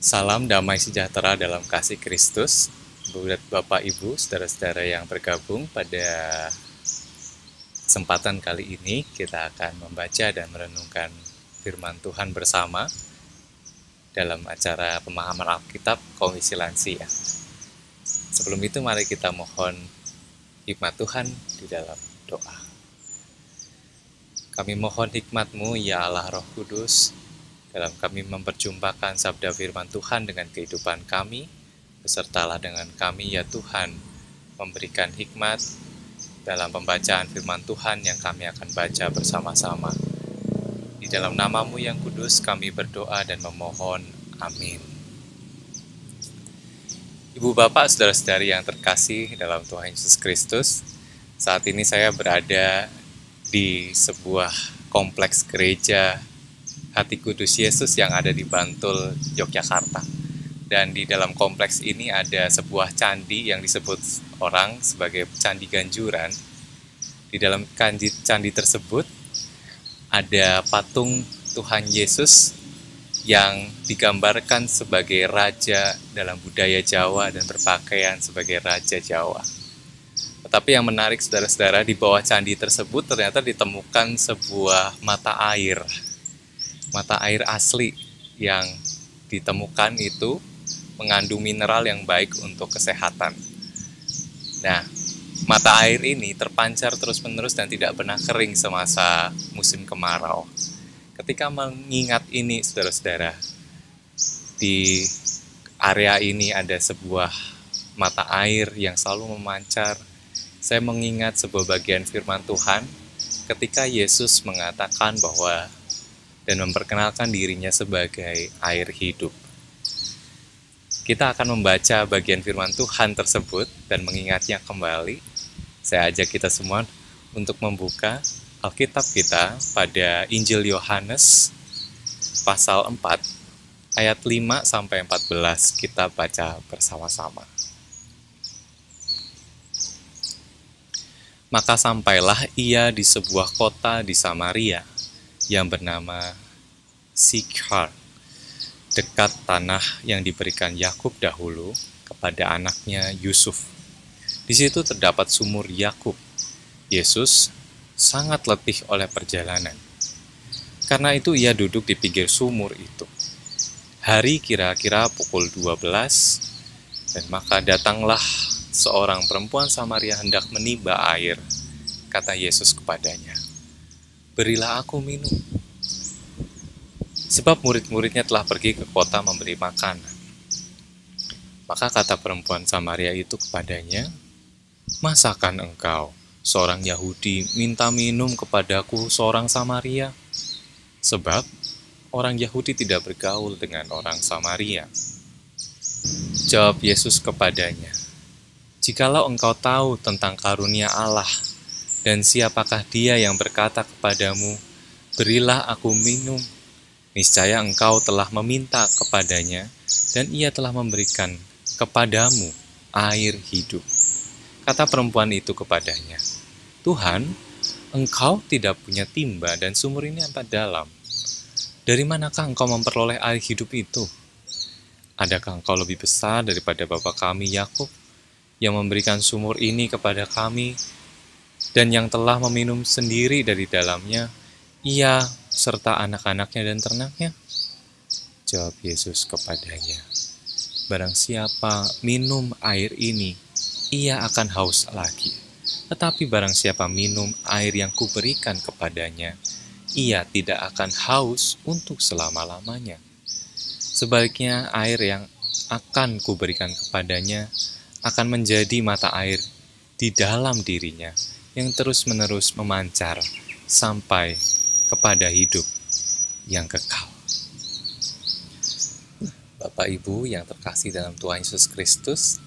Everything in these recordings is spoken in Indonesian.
Salam damai sejahtera dalam kasih Kristus. Buat Bapak Ibu, saudara-saudara yang bergabung pada kesempatan kali ini, kita akan membaca dan merenungkan firman Tuhan bersama dalam acara pemahaman Alkitab Komisi Lansia. Sebelum itu mari kita mohon hikmat Tuhan di dalam doa. Kami mohon hikmat-Mu ya Allah Roh Kudus, dalam kami memperjumpakan sabda firman Tuhan dengan kehidupan kami, besertalah dengan kami ya Tuhan, memberikan hikmat dalam pembacaan firman Tuhan yang kami akan baca bersama-sama. Di dalam nama-Mu yang kudus kami berdoa dan memohon. Amin. Ibu Bapak, saudara-saudari yang terkasih dalam Tuhan Yesus Kristus, saat ini saya berada di sebuah kompleks gereja Hati Kudus Yesus yang ada di Bantul, Yogyakarta. Dan di dalam kompleks ini ada sebuah candi yang disebut orang sebagai Candi Ganjuran. Di dalam candi tersebut ada patung Tuhan Yesus yang digambarkan sebagai raja dalam budaya Jawa dan berpakaian sebagai raja Jawa. Tetapi yang menarik saudara-saudara, di bawah candi tersebut ternyata ditemukan sebuah mata air asli yang ditemukan itu mengandung mineral yang baik untuk kesehatan. Nah, mata air ini terpancar terus-menerus dan tidak pernah kering semasa musim kemarau. Ketika mengingat ini, saudara-saudara, di area ini ada sebuah mata air yang selalu memancar. Saya mengingat sebuah bagian firman Tuhan ketika Yesus mengatakan bahwa dan memperkenalkan dirinya sebagai air hidup. Kita akan membaca bagian firman Tuhan tersebut dan mengingatnya kembali. Saya ajak kita semua untuk membuka Alkitab kita pada Injil Yohanes pasal 4 ayat 5 sampai 14 kita baca bersama-sama. Maka sampailah ia di sebuah kota di Samaria yang bernama Sychar, dekat tanah yang diberikan Yakub dahulu kepada anaknya Yusuf. Di situ terdapat sumur Yakub. Yesus sangat letih oleh perjalanan. Karena itu ia duduk di pinggir sumur itu. Hari kira-kira pukul 12, dan maka datanglah seorang perempuan Samaria hendak menimba air. Kata Yesus kepadanya, "Berilah aku minum." Sebab murid-muridnya telah pergi ke kota memberi makanan. Maka kata perempuan Samaria itu kepadanya, "Masakan engkau, seorang Yahudi, minta minum kepadaku seorang Samaria? Sebab orang Yahudi tidak bergaul dengan orang Samaria." Jawab Yesus kepadanya, "Jikalau engkau tahu tentang karunia Allah, dan siapakah dia yang berkata kepadamu, 'Berilah aku minum,' niscaya engkau telah meminta kepadanya, dan ia telah memberikan kepadamu air hidup." Kata perempuan itu kepadanya, "Tuhan, engkau tidak punya timba dan sumur ini amat dalam. Dari manakah engkau memperoleh air hidup itu? Adakah engkau lebih besar daripada bapa kami Yakub, yang memberikan sumur ini kepada kami, dan yang telah meminum sendiri dari dalamnya, ia serta anak-anaknya dan ternaknya?" Jawab Yesus kepadanya, "Barang siapa minum air ini, ia akan haus lagi. Tetapi barang siapa minum air yang kuberikan kepadanya, ia tidak akan haus untuk selama-lamanya. Sebaliknya, air yang akan kuberikan kepadanya akan menjadi mata air di dalam dirinya, yang terus-menerus memancar sampai kepada hidup yang kekal." Bapak Ibu yang terkasih dalam Tuhan Yesus Kristus,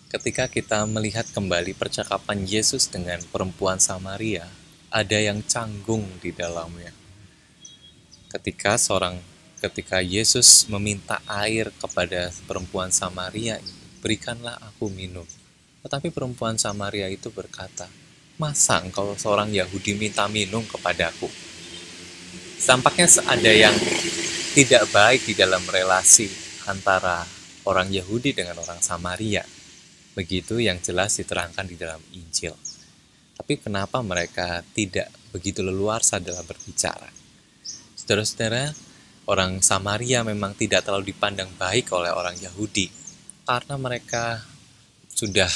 ketika kita melihat kembali percakapan Yesus dengan perempuan Samaria, ada yang canggung di dalamnya. Ketika Yesus meminta air kepada perempuan Samaria, "Berikanlah aku minum." Tetapi perempuan Samaria itu berkata, "Masa engkau seorang Yahudi minta minum kepadaku?" Tampaknya ada yang tidak baik di dalam relasi antara orang Yahudi dengan orang Samaria. Begitu yang jelas diterangkan di dalam Injil. Tapi kenapa mereka tidak begitu leluasa dalam berbicara? Saudara-saudara, orang Samaria memang tidak terlalu dipandang baik oleh orang Yahudi karena mereka sudah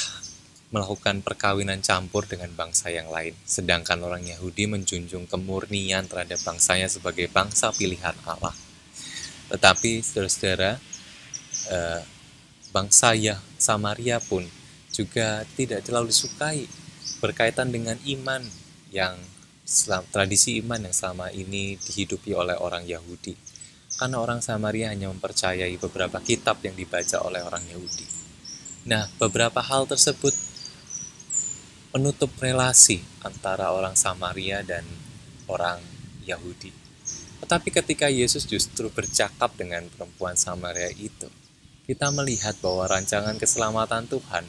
melakukan perkawinan campur dengan bangsa yang lain, sedangkan orang Yahudi menjunjung kemurnian terhadap bangsanya sebagai bangsa pilihan Allah. Tetapi saudara-saudara, bangsa Samaria pun juga tidak terlalu disukai berkaitan dengan iman yang tradisi iman yang selama ini dihidupi oleh orang Yahudi. Karena orang Samaria hanya mempercayai beberapa kitab yang dibaca oleh orang Yahudi. Nah, beberapa hal tersebut menutup relasi antara orang Samaria dan orang Yahudi. Tetapi ketika Yesus justru bercakap dengan perempuan Samaria itu, kita melihat bahwa rancangan keselamatan Tuhan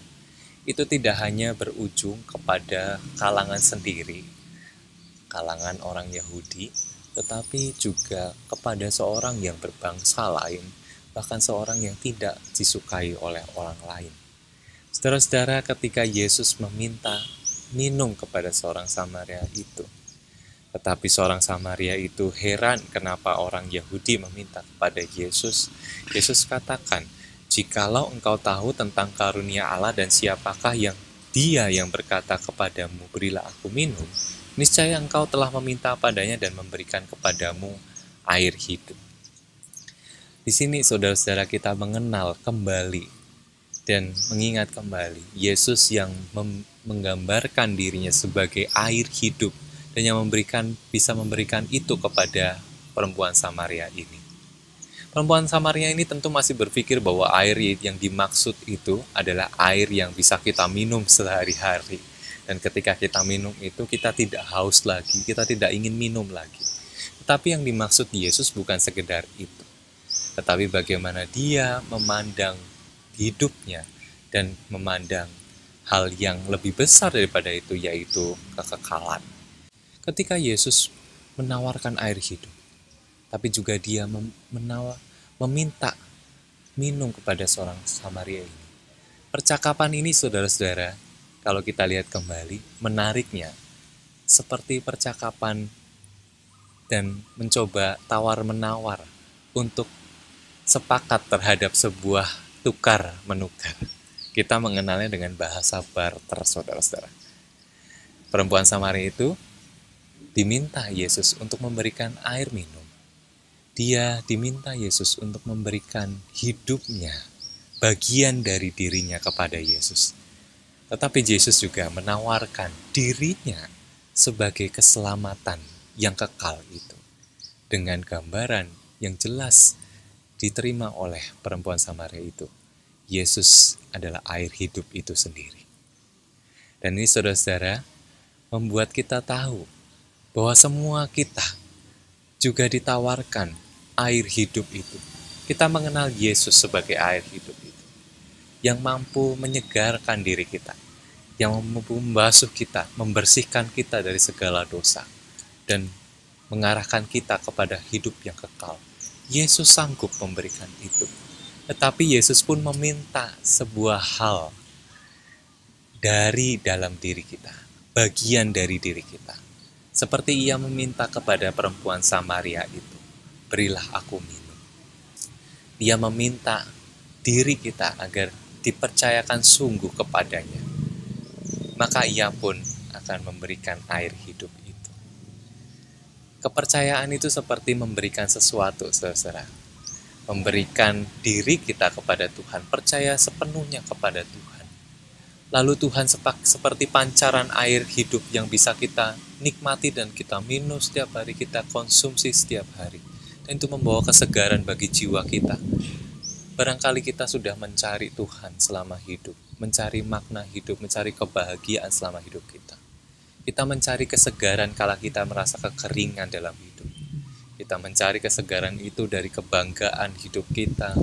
itu tidak hanya berujung kepada kalangan sendiri, kalangan orang Yahudi, tetapi juga kepada seorang yang berbangsa lain, bahkan seorang yang tidak disukai oleh orang lain. Saudara-saudara, ketika Yesus meminta minum kepada seorang Samaria itu, tetapi seorang Samaria itu heran kenapa orang Yahudi meminta kepada Yesus. Yesus katakan, "Jikalau engkau tahu tentang karunia Allah dan siapakah Dia yang berkata kepadamu, berilah aku minum, niscaya engkau telah meminta padanya dan memberikan kepadamu air hidup." Di sini saudara-saudara kita mengenal kembali dan mengingat kembali Yesus yang menggambarkan dirinya sebagai air hidup dan yang bisa memberikan itu kepada perempuan Samaria ini. Perempuan Samaria ini tentu masih berpikir bahwa air yang dimaksud itu adalah air yang bisa kita minum sehari-hari. Dan ketika kita minum itu, kita tidak haus lagi, kita tidak ingin minum lagi. Tetapi yang dimaksud Yesus bukan sekedar itu. Tetapi bagaimana dia memandang hidupnya dan memandang hal yang lebih besar daripada itu, yaitu kekekalan. Ketika Yesus menawarkan air hidup, tapi juga dia meminta minum kepada seorang Samaria ini. Percakapan ini saudara-saudara, kalau kita lihat kembali, menariknya seperti percakapan dan mencoba tawar-menawar untuk sepakat terhadap sebuah tukar-menukar. Kita mengenalnya dengan bahasa barter, saudara-saudara. Perempuan Samaria itu diminta Yesus untuk memberikan air minum. Dia diminta Yesus untuk memberikan hidupnya, bagian dari dirinya kepada Yesus. Tetapi Yesus juga menawarkan dirinya sebagai keselamatan yang kekal itu, dengan gambaran yang jelas diterima oleh perempuan Samaria itu. Yesus adalah air hidup itu sendiri. Dan ini saudara-saudara membuat kita tahu bahwa semua kita juga ditawarkan air hidup itu. Kita mengenal Yesus sebagai air hidup itu, yang mampu menyegarkan diri kita, yang mampu membasuh kita, membersihkan kita dari segala dosa, dan mengarahkan kita kepada hidup yang kekal. Yesus sanggup memberikan itu. Tetapi Yesus pun meminta sebuah hal dari dalam diri kita, bagian dari diri kita. Seperti ia meminta kepada perempuan Samaria itu, berilah aku minum. Dia meminta diri kita agar dipercayakan sungguh kepadanya. Maka ia pun akan memberikan air hidup itu. Kepercayaan itu seperti memberikan sesuatu, saudara. Memberikan diri kita kepada Tuhan, percaya sepenuhnya kepada Tuhan. Lalu Tuhan seperti pancaran air hidup yang bisa kita nikmati dan kita minum setiap hari, kita konsumsi setiap hari. Dan itu membawa kesegaran bagi jiwa kita. Barangkali kita sudah mencari Tuhan selama hidup, mencari makna hidup, mencari kebahagiaan selama hidup kita. Kita mencari kesegaran kala kita merasa kekeringan dalam hidup. Kita mencari kesegaran itu dari kebanggaan hidup kita,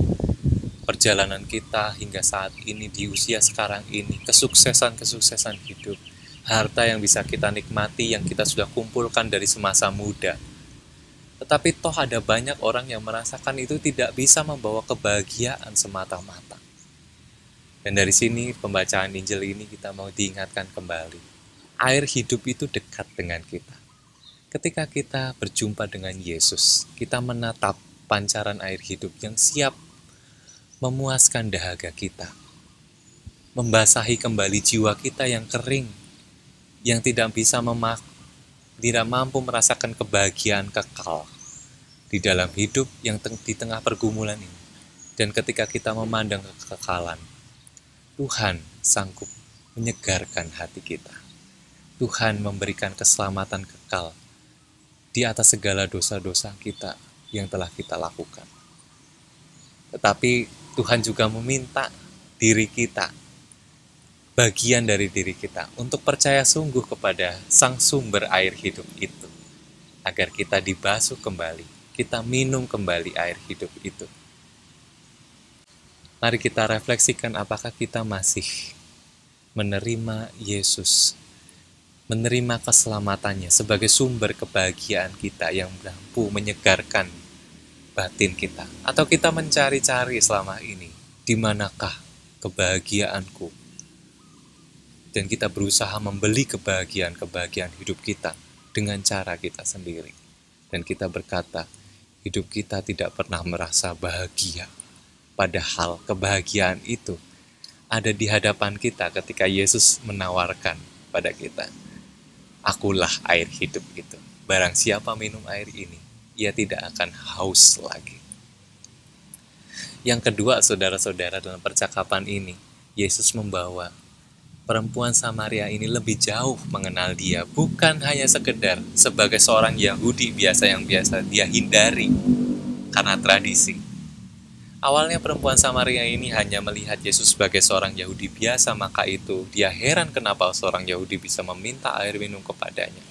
perjalanan kita hingga saat ini, di usia sekarang ini, kesuksesan-kesuksesan hidup, harta yang bisa kita nikmati, yang kita sudah kumpulkan dari semasa muda. Tetapi toh ada banyak orang yang merasakan itu tidak bisa membawa kebahagiaan semata-mata. Dan dari sini pembacaan Injil ini kita mau diingatkan kembali. Air hidup itu dekat dengan kita. Ketika kita berjumpa dengan Yesus, kita menatap pancaran air hidup yang siap memuaskan dahaga kita. Membasahi kembali jiwa kita yang kering, yang tidak tidak mampu merasakan kebahagiaan kekal di dalam hidup yang di tengah pergumulan ini. Dan ketika kita memandang kekekalan, Tuhan sanggup menyegarkan hati kita. Tuhan memberikan keselamatan kekal di atas segala dosa-dosa kita yang telah kita lakukan. Tetapi Tuhan juga meminta diri kita, bagian dari diri kita, untuk percaya sungguh kepada Sang Sumber air hidup itu, agar kita dibasuh kembali, kita minum kembali air hidup itu. Mari kita refleksikan apakah kita masih menerima Yesus, menerima keselamatannya sebagai sumber kebahagiaan kita yang mampu menyegarkan batin kita. Atau kita mencari-cari selama ini, di manakah kebahagiaanku? Dan kita berusaha membeli kebahagiaan hidup kita dengan cara kita sendiri. Dan kita berkata, hidup kita tidak pernah merasa bahagia. Padahal kebahagiaan itu ada di hadapan kita ketika Yesus menawarkan pada kita, akulah air hidup itu. Barang siapa minum air ini, ia tidak akan haus lagi. Yang kedua, saudara-saudara, dalam percakapan ini, Yesus membawa perempuan Samaria ini lebih jauh mengenal dia. Bukan hanya sekedar sebagai seorang Yahudi biasa yang biasa dia hindari karena tradisi. Awalnya perempuan Samaria ini hanya melihat Yesus sebagai seorang Yahudi biasa, maka itu dia heran kenapa seorang Yahudi bisa meminta air minum kepadanya.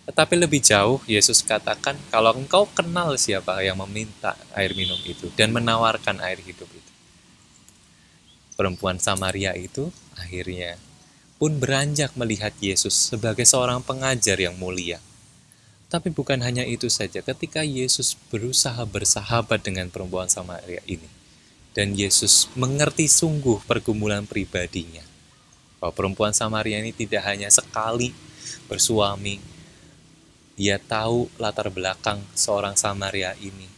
Tetapi lebih jauh, Yesus katakan, kalau engkau kenal siapa yang meminta air minum itu dan menawarkan air hidup itu. Perempuan Samaria itu akhirnya pun beranjak melihat Yesus sebagai seorang pengajar yang mulia. Tapi bukan hanya itu saja, ketika Yesus berusaha bersahabat dengan perempuan Samaria ini, dan Yesus mengerti sungguh pergumulan pribadinya, bahwa perempuan Samaria ini tidak hanya sekali bersuami, dia tahu latar belakang seorang Samaria ini,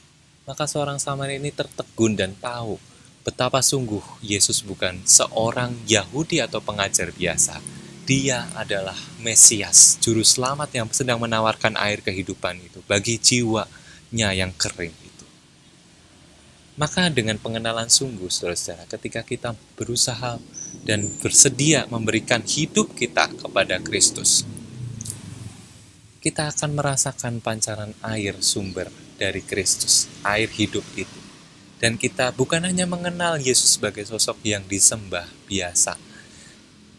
maka seorang Samaria ini tertegun dan tahu betapa sungguh Yesus bukan seorang Yahudi atau pengajar biasa. Dia adalah Mesias, Juru Selamat yang sedang menawarkan air kehidupan itu bagi jiwanya yang kering itu. Maka dengan pengenalan sungguh, saudara-saudara, ketika kita berusaha dan bersedia memberikan hidup kita kepada Kristus, kita akan merasakan pancaran air sumber dari Kristus, air hidup itu. Dan kita bukan hanya mengenal Yesus sebagai sosok yang disembah biasa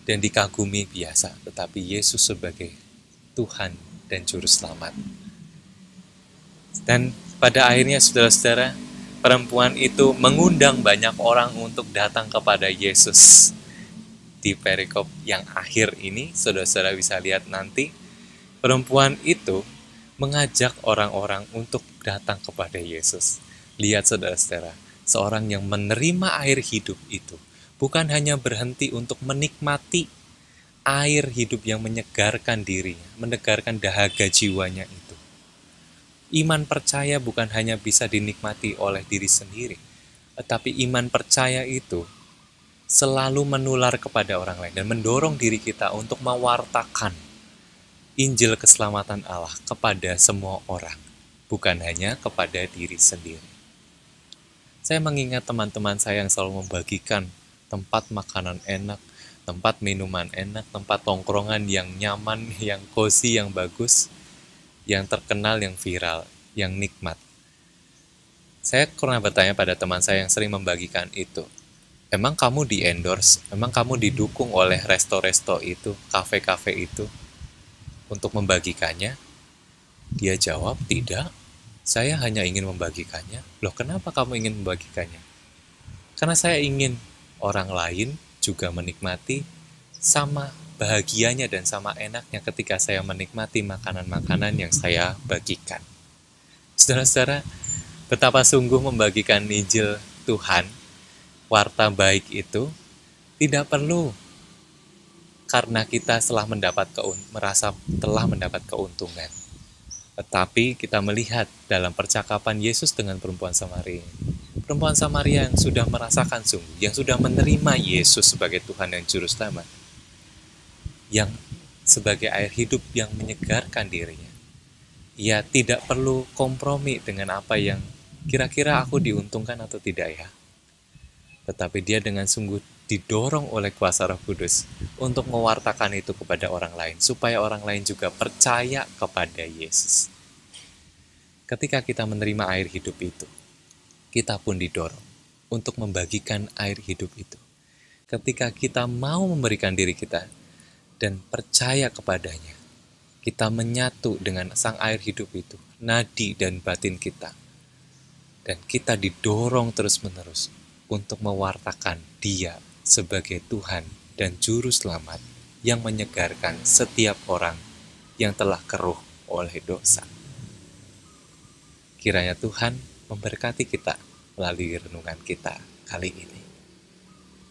dan dikagumi biasa, tetapi Yesus sebagai Tuhan dan Juru Selamat. Dan pada akhirnya, saudara-saudara, perempuan itu mengundang banyak orang untuk datang kepada Yesus. Di perikop yang akhir ini, saudara-saudara bisa lihat nanti, perempuan itu mengajak orang-orang untuk datang kepada Yesus. Lihat saudara-saudara, seorang yang menerima air hidup itu bukan hanya berhenti untuk menikmati air hidup yang menyegarkan dirinya, menyegarkan dahaga jiwanya itu. Iman percaya bukan hanya bisa dinikmati oleh diri sendiri, tetapi iman percaya itu selalu menular kepada orang lain dan mendorong diri kita untuk mewartakan Injil keselamatan Allah kepada semua orang, bukan hanya kepada diri sendiri. Saya mengingat teman-teman saya yang selalu membagikan tempat makanan enak, tempat minuman enak, tempat tongkrongan yang nyaman, yang cozy, yang bagus, yang terkenal, yang viral, yang nikmat. Saya pernah bertanya pada teman saya yang sering membagikan itu, emang kamu di-endorse, emang kamu didukung oleh resto-resto itu, kafe-kafe itu, untuk membagikannya? Dia jawab, tidak, saya hanya ingin membagikannya. Loh, kenapa kamu ingin membagikannya? Karena saya ingin orang lain juga menikmati sama bahagianya dan sama enaknya ketika saya menikmati makanan-makanan yang saya bagikan. Saudara-saudara, betapa sungguh membagikan Injil Tuhan, warta baik itu tidak perlu karena kita merasa telah mendapat keuntungan. Tetapi kita melihat dalam percakapan Yesus dengan perempuan Samaria. Perempuan Samaria yang sudah merasakan sungguh, yang sudah menerima Yesus sebagai Tuhan dan Juru Selamat, yang sebagai air hidup yang menyegarkan dirinya. Ia tidak perlu kompromi dengan apa yang kira-kira aku diuntungkan atau tidak ya. Tetapi dia dengan sungguh didorong oleh kuasa Roh Kudus untuk mewartakan itu kepada orang lain, supaya orang lain juga percaya kepada Yesus. Ketika kita menerima air hidup itu, kita pun didorong untuk membagikan air hidup itu. Ketika kita mau memberikan diri kita dan percaya kepadanya, kita menyatu dengan sang air hidup itu, nadi dan batin kita. Dan kita didorong terus-menerus untuk mewartakan Dia sebagai Tuhan dan Juru Selamat yang menyegarkan setiap orang yang telah keruh oleh dosa. Kiranya Tuhan memberkati kita melalui renungan kita kali ini.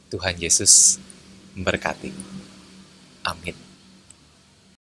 Tuhan Yesus memberkati. Amin.